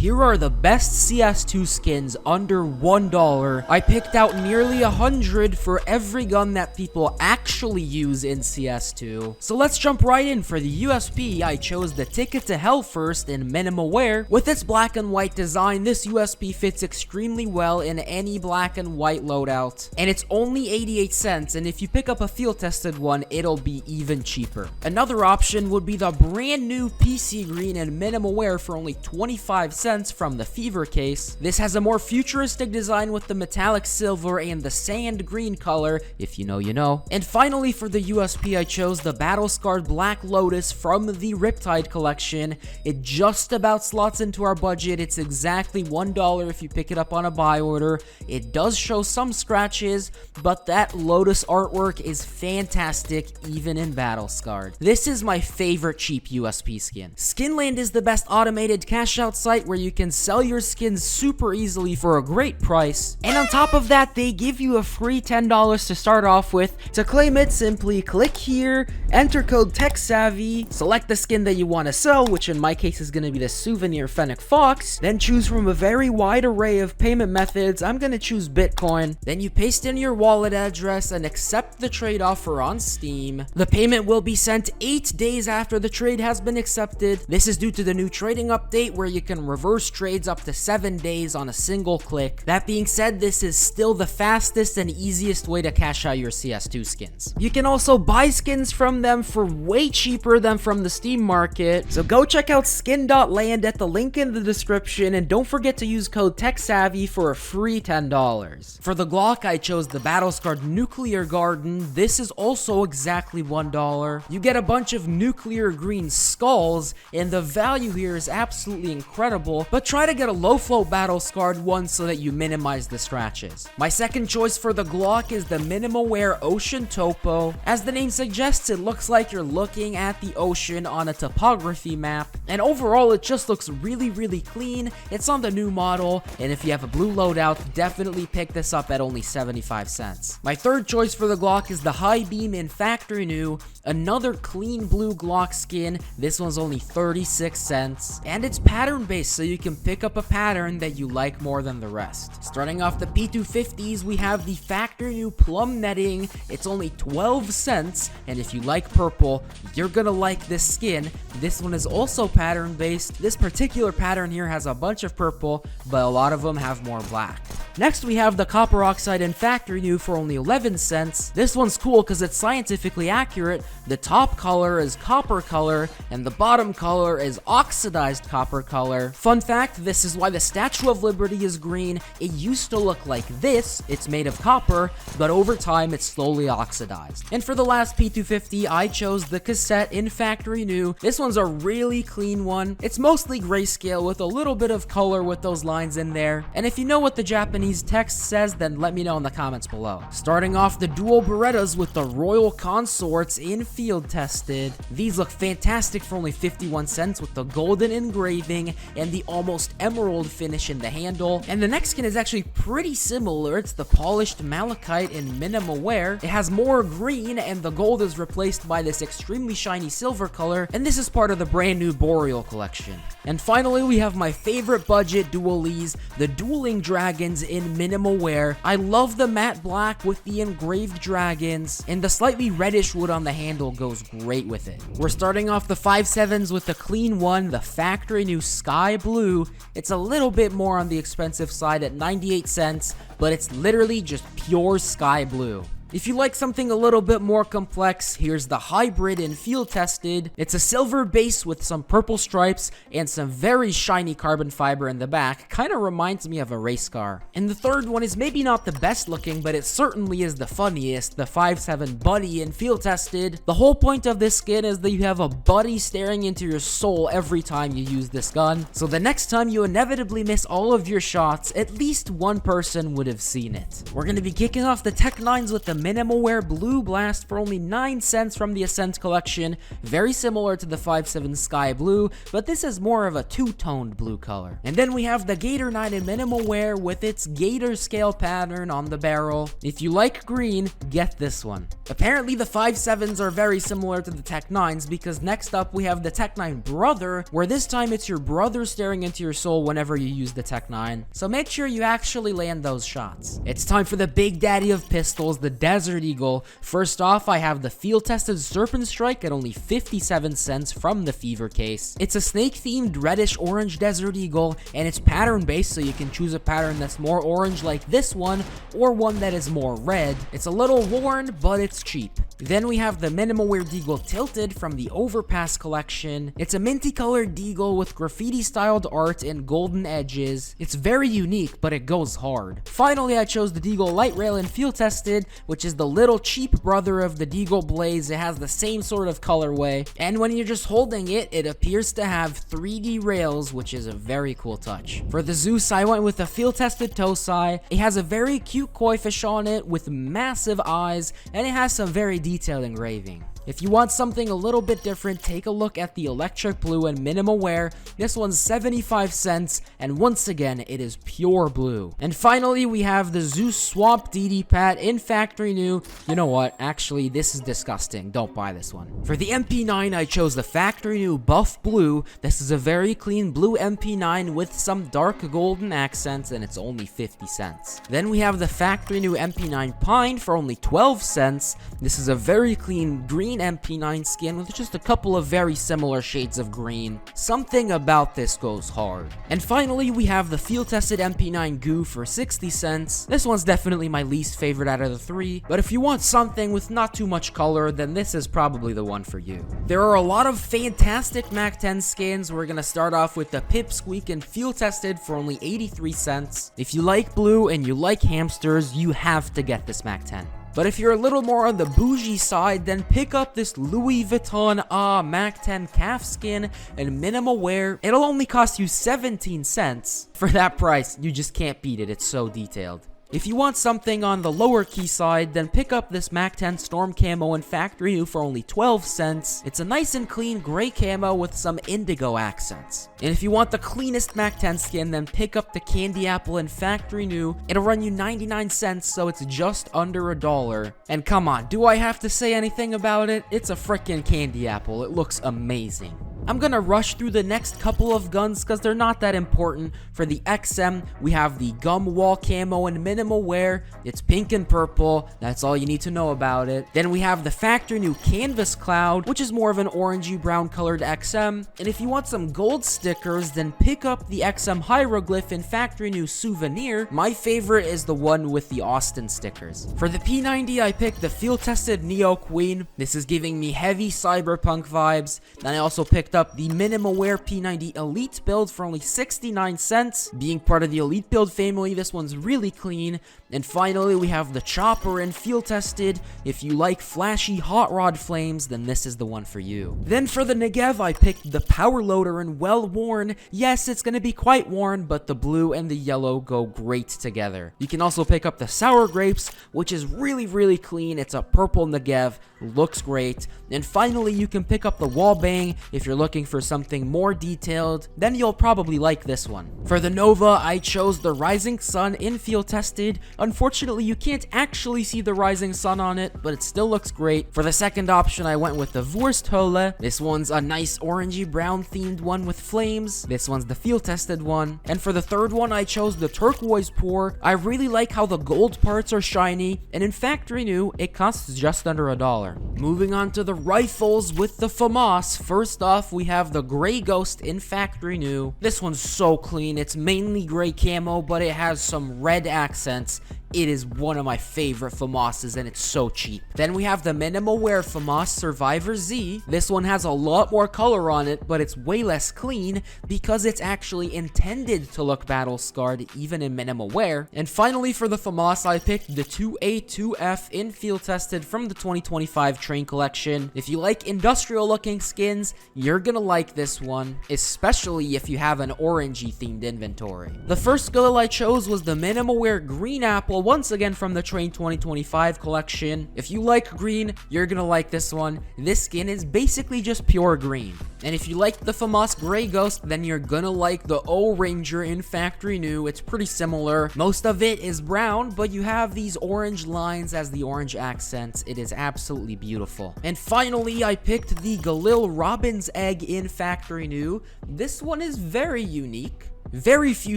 Here are the best CS2 skins under $1. I picked out nearly 100 for every gun that people actually use in CS2. So let's jump right in. For the USP, I chose the Ticket to Hell first in minimal wear. With its black and white design, this USP fits extremely well in any black and white loadout. And it's only 88 cents, and if you pick up a field tested one, it'll be even cheaper. Another option would be the brand new PC green in minimal wear for only 25 cents from the Fever case. This has a more futuristic design with the metallic silver and the sand green color. If you know, you know. And finally, for the USP, I chose the Battle Scarred Black Lotus from the Riptide collection. It just about slots into our budget. It's exactly $1 if you pick it up on a buy order. It does show some scratches, but that Lotus artwork is fantastic even in Battle Scarred. This is my favorite cheap USP skin. Skinland is the best automated cash out site where you can sell your skins super easily for a great price. And on top of that, they give you a free $10 to start off with. To claim it, simply click here, enter code TechSavvy, select the skin that you want to sell, which in my case is going to be the Souvenir Fennec Fox, then choose from a very wide array of payment methods. I'm going to choose Bitcoin. Then you paste in your wallet address and accept the trade offer on Steam. The payment will be sent 8 days after the trade has been accepted. This is due to the new trading update where you can reverse trades up to 7 days on a single click. That being said, this is still the fastest and easiest way to cash out your CS2 skins. You can also buy skins from them for way cheaper than from the Steam market. So go check out skin.land at the link in the description, and don't forget to use code TechSavvy for a free $10. For the Glock, I chose the Battle Scarred Nuclear Garden. This is also exactly $1. You get a bunch of nuclear green skulls, and the value here is absolutely incredible, but try to get a low float Battle Scarred one so that you minimize the scratches. My second choice for the Glock is the minimal wear Ocean Topo. As the name suggests, it looks like you're looking at the ocean on a topography map, and overall it just looks really clean. It's on the new model, and if you have a blue loadout, definitely pick this up at only 75 cents. My third choice for the Glock is the High Beam in Factory New, another clean blue Glock skin. This one's only 36 cents, and it's pattern based, so you can pick up a pattern that you like more than the rest. Starting off the P250s, we have the Factory New Plum Netting. It's only 12 cents, and if you like purple, you're gonna like this skin. This one is also pattern based. This particular pattern here has a bunch of purple, but a lot of them have more black. Next, we have the Copper Oxide in Factory New for only 11 cents. This one's cool because it's scientifically accurate. The top color is copper color, and the bottom color is oxidized copper color. Fun fact, this is why the Statue of Liberty is green. It used to look like this. It's made of copper, but over time it's slowly oxidized. And for the last P250, I chose the Cassette in Factory New. This one's a really clean one. It's mostly grayscale with a little bit of color with those lines in there. And if you know what the Japanese text says, then let me know in the comments below. Starting off the dual Berettas with the Royal Consorts in field tested. These look fantastic for only 51 cents with the golden engraving and the almost emerald finish in the handle. And the next skin is actually pretty similar. It's the Polished Malachite in minimal wear. It has more green, and the gold is replaced by this extremely shiny silver color, and this is part of the brand new Boreal collection. And finally, we have my favorite budget dualies, the Dueling Dragons in minimal wear. I love the matte black with the engraved dragons, and the slightly reddish wood on the handle goes great with it. We're starting off the 5.7s with the clean one, the Factory New Sky Blue. It's a little bit more on the expensive side at 98 cents, but it's literally just pure sky blue. If you like something a little bit more complex, here's the Hybrid in field tested. It's a silver base with some purple stripes and some very shiny carbon fiber in the back. Kind of reminds me of a race car. And the third one is maybe not the best looking, but it certainly is the funniest, the 5.7 Buddy in field tested. The whole point of this skin is that you have a buddy staring into your soul every time you use this gun. So the next time you inevitably miss all of your shots, at least one person would have seen it. We're going to be kicking off the Tech 9s with the Minimal Wear Blue Blast for only 9 cents from the Ascent collection, very similar to the 5.7 Sky Blue, but this is more of a two-toned blue color. And then we have the Gator 9 in Minimal Wear with its Gator scale pattern on the barrel. If you like green, get this one. Apparently the 5.7s are very similar to the Tech 9s, because next up we have the Tech 9 Brother, where this time it's your brother staring into your soul whenever you use the Tech 9, so make sure you actually land those shots. It's time for the big daddy of pistols, the Desert Eagle. First off, I have the field-tested Serpent Strike at only 57 cents from the Fever case. It's a snake-themed reddish-orange Desert Eagle, and it's pattern-based, so you can choose a pattern that's more orange like this one, or one that is more red. It's a little worn, but it's cheap. Then we have the Minimal Wear Deagle Tilted from the Overpass collection. It's a minty colored deagle with graffiti styled art and golden edges. It's very unique, but it goes hard. Finally, I chose the Deagle Light Rail in Field Tested, which is the little cheap brother of the Deagle Blaze. It has the same sort of colorway, and when you're just holding it, it appears to have 3D rails, which is a very cool touch. For the Zeus, I went with the Field Tested Tosai. It has a very cute koi fish on it with massive eyes, and it has some very detailed engraving. If you want something a little bit different, take a look at the Electric Blue and Minimal Wear. This one's 75 cents, and once again, it is pure blue. And finally, we have the Zeus Swamp DD Pat in Factory New. You know what? Actually, this is disgusting. Don't buy this one. For the MP9, I chose the Factory New Buff Blue. This is a very clean blue MP9 with some dark golden accents, and it's only 50 cents. Then we have the Factory New MP9 Pine for only 12 cents. This is a very clean green MP9 skin with just a couple of very similar shades of green. Something about this goes hard. And finally, we have the field-tested MP9 Goo for 60 cents. This one's definitely my least favorite out of the three, but if you want something with not too much color, then this is probably the one for you. There are a lot of fantastic Mac 10 skins. We're gonna start off with the Pipsqueak and field-tested for only 83 cents. If you like blue and you like hamsters, you have to get this Mac 10. But if you're a little more on the bougie side, then pick up this Louis Vuitton Mac 10 calf skin and Minimal Wear. It'll only cost you 17 cents. For that price, you just can't beat it. It's so detailed. If you want something on the lower key side, then pick up this Mac 10 Storm Camo in Factory New for only 12 cents. It's a nice and clean gray camo with some indigo accents. And if you want the cleanest Mac 10 skin, then pick up the Candy Apple in Factory New. It'll run you 99 cents, so it's just under $1. And come on, do I have to say anything about it? It's a frickin' Candy Apple. It looks amazing. I'm gonna rush through the next couple of guns because they're not that important. For the XM, we have the Gum Wall Camo and Minimal Wear. It's pink and purple. That's all you need to know about it. Then we have the Factory New Canvas Cloud, which is more of an orangey brown colored XM. And if you want some gold stickers, then pick up the XM Hieroglyph in Factory New Souvenir. My favorite is the one with the Austin stickers. For the P90, I picked the Field Tested Neo Queen. This is giving me heavy cyberpunk vibes. Then I also picked up the Minimal Wear P90 Elite build for only 69 cents. Being part of the Elite build family, this one's really clean. And finally, we have the Chopper in Field Tested. If you like flashy hot rod flames, then this is the one for you. Then for the Negev, I picked the Power Loader in Well Worn. Yes, it's gonna be quite worn, but the blue and the yellow go great together. You can also pick up the Sour Grapes, which is really clean. It's a purple Negev, looks great. And finally, you can pick up the Wall Bang if you're looking for something more detailed. Then you'll probably like this one. For the Nova, I chose the Rising Sun in Field Tested. Unfortunately, you can't actually see the rising sun on it, but it still looks great. For the second option, I went with the Wursthole. This one's a nice orangey brown themed one with flames. This one's the Field Tested one. And for the third one, I chose the Turquoise Pour. I really like how the gold parts are shiny, and in Factory New, it costs just under $1. Moving on to the rifles with the FAMAS. First off, we have the Gray Ghost in Factory New. This one's so clean. It's mainly gray camo, but it has some red accents. It is one of my favorite FAMASs, and it's so cheap. Then we have the Minimal Wear FAMAS Survivor Z. This one has a lot more color on it, but it's way less clean because it's actually intended to look battle scarred even in Minimal Wear. And finally, for the FAMAS, I picked the 2A2F in Field Tested from the 2025 Train Collection. If you like industrial looking skins, you're gonna like this one, especially if you have an orangey themed inventory. The first Galil I chose was the Minimal Wear Green Apple rifle once again from the Train 2025 collection. If you like green, you're gonna like this one. This skin is basically just pure green. And if you like the FAMAS Gray Ghost, then you're gonna like the O Ranger in Factory New. It's pretty similar. Most of it is brown, but you have these orange lines as the orange accents. It is absolutely beautiful. And finally, I picked the Galil Robin's Egg in Factory New. This one is very unique. Very few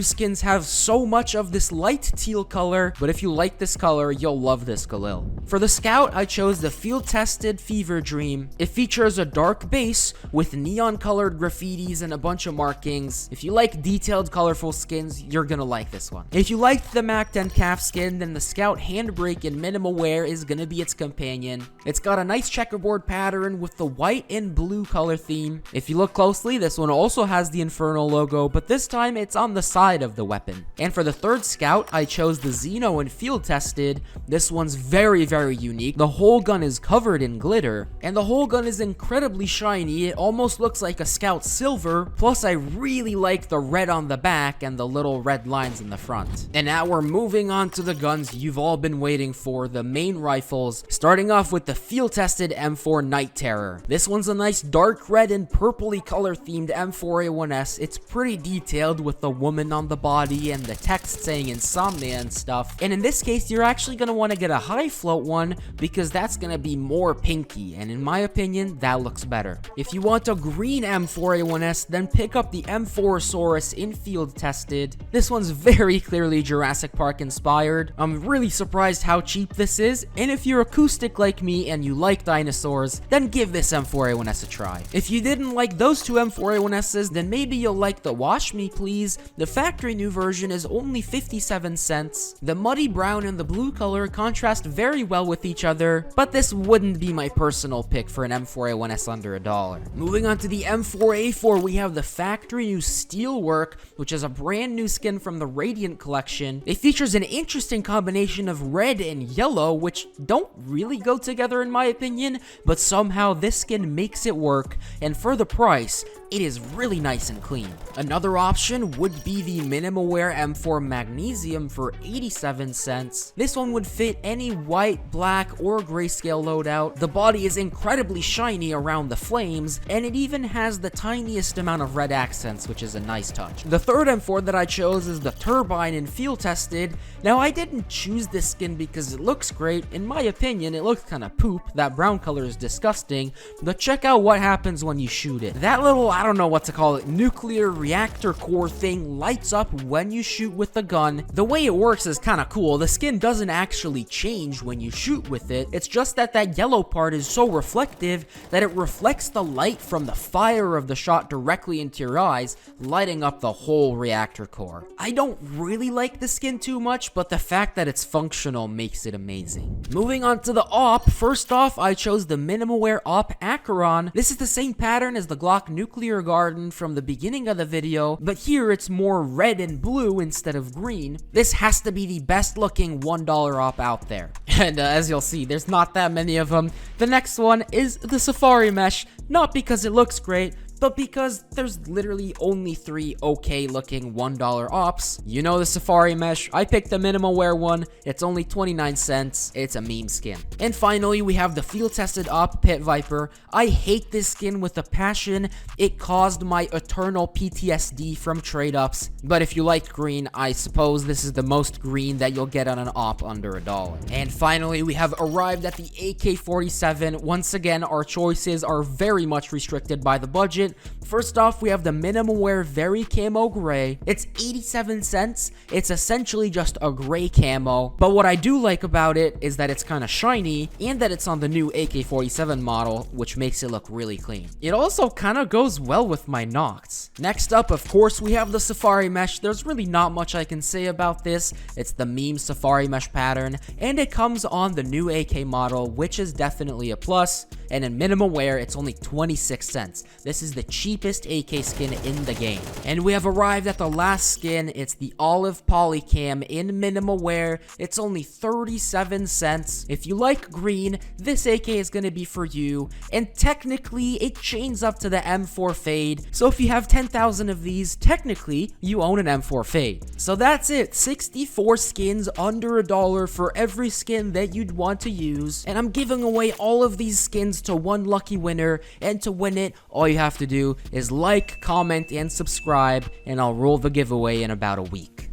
skins have so much of this light teal color, but if you like this color, you'll love this Galil. For the Scout, I chose the field-tested Fever Dream. It features a dark base with neon-colored graffitis and a bunch of markings. If you like detailed, colorful skins, you're gonna like this one. If you liked the Mac 10 calf skin, then the Scout Handbrake in minimal wear is gonna be its companion. It's got a nice checkerboard pattern with the white and blue color theme. If you look closely, this one also has the Inferno logo, but this time it's on the side of the weapon. And for the third Scout, I chose the Xeno and Field Tested. This one's very unique. The whole gun is covered in glitter, and the whole gun is incredibly shiny. It almost looks like a Scout Silver, plus I really like the red on the back and the little red lines in the front. And now we're moving on to the guns you've all been waiting for, the main rifles, starting off with the Field Tested M4 Night Terror. This one's a nice dark red and purpley color themed M4A1S. It's pretty detailed with the woman on the body and the text saying insomnia and stuff. And in this case, you're actually going to want to get a high float one because that's going to be more pinky, and in my opinion, that looks better. If you want a green M4A1S, then pick up the M4saurus in Field Tested. This one's very clearly Jurassic Park inspired. I'm really surprised how cheap this is, and if you're acoustic like me and you like dinosaurs, then give this M4A1S a try. If you didn't like those two M4A1Ss, then maybe you'll like the Wash Me Please. The Factory New version is only 57 cents. The muddy brown and the blue color contrast very well with each other, but this wouldn't be my personal pick for an M4A1S under $1. Moving on to the M4A4, we have the Factory New Steelwork, which is a brand new skin from the Radiant collection. It features an interesting combination of red and yellow, which don't really go together in my opinion, but somehow this skin makes it work, and for the price, it is really nice and clean. Another option would be the minimal wear M4 Magnesium for 87 cents. This one would fit any white, black, or grayscale loadout. The body is incredibly shiny around the flames, and it even has the tiniest amount of red accents, which is a nice touch. The third M4 that I chose is the Turbine in Field Tested. Now, I didn't choose this skin because it looks great. In my opinion, it looks kind of poop. That brown color is disgusting, but check out what happens when you shoot it. That little, I don't know what to call it, nuclear reactor core thing lights up when you shoot with the gun. The way it works is kind of cool. The skin doesn't actually change when you shoot with it. It's just that that yellow part is so reflective that it reflects the light from the fire of the shot directly into your eyes, lighting up the whole reactor core. I don't really like the skin too much, but the fact that it's functional makes it amazing. Moving on to the AWP, first off, I chose the minimal wear AWP Acheron. This is the same pattern as the Glock Nuclear Garden from the beginning of the video, but here it's more red and blue instead of green. This has to be the best looking $1 AWP out there. And as you'll see, there's not that many of them. The next one is the Safari Mesh, not because it looks great, but because there's literally only 3 okay looking $1 AWPs. You know the Safari Mesh. I picked the minimal wear one. It's only 29 cents. It's a meme skin. And finally, we have the Field Tested AWP Pit Viper. I hate this skin with a passion. It caused my eternal PTSD from trade-ups. But if you liked green, I suppose this is the most green that you'll get on an AWP under $1. And finally, we have arrived at the AK-47. Once again, our choices are very much restricted by the budget. First off, we have the minimal wear Very Camo Gray. It's 87 cents. It's essentially just a gray camo, but what I do like about it is that it's kind of shiny and that it's on the new AK-47 model, which makes it look really clean. It also kind of goes well with my Nocts. Next up, of course, we have the Safari Mesh. There's really not much I can say about this. It's the meme Safari Mesh pattern, and it comes on the new AK model, which is definitely a plus. And in minimal wear, it's only 26 cents. This is the cheapest AK skin in the game. And we have arrived at the last skin. It's the Olive Polycam in minimal wear. It's only 37 cents. If you like green, this AK is going to be for you. And technically, it chains up to the M4 Fade. So if you have 10,000 of these, technically, you own an M4 Fade. So that's it. 64 skins under $1 for every skin that you'd want to use. And I'm giving away all of these skins to one lucky winner. And to win it, all you have to do is like, comment, and subscribe. And I'll roll the giveaway in about a week.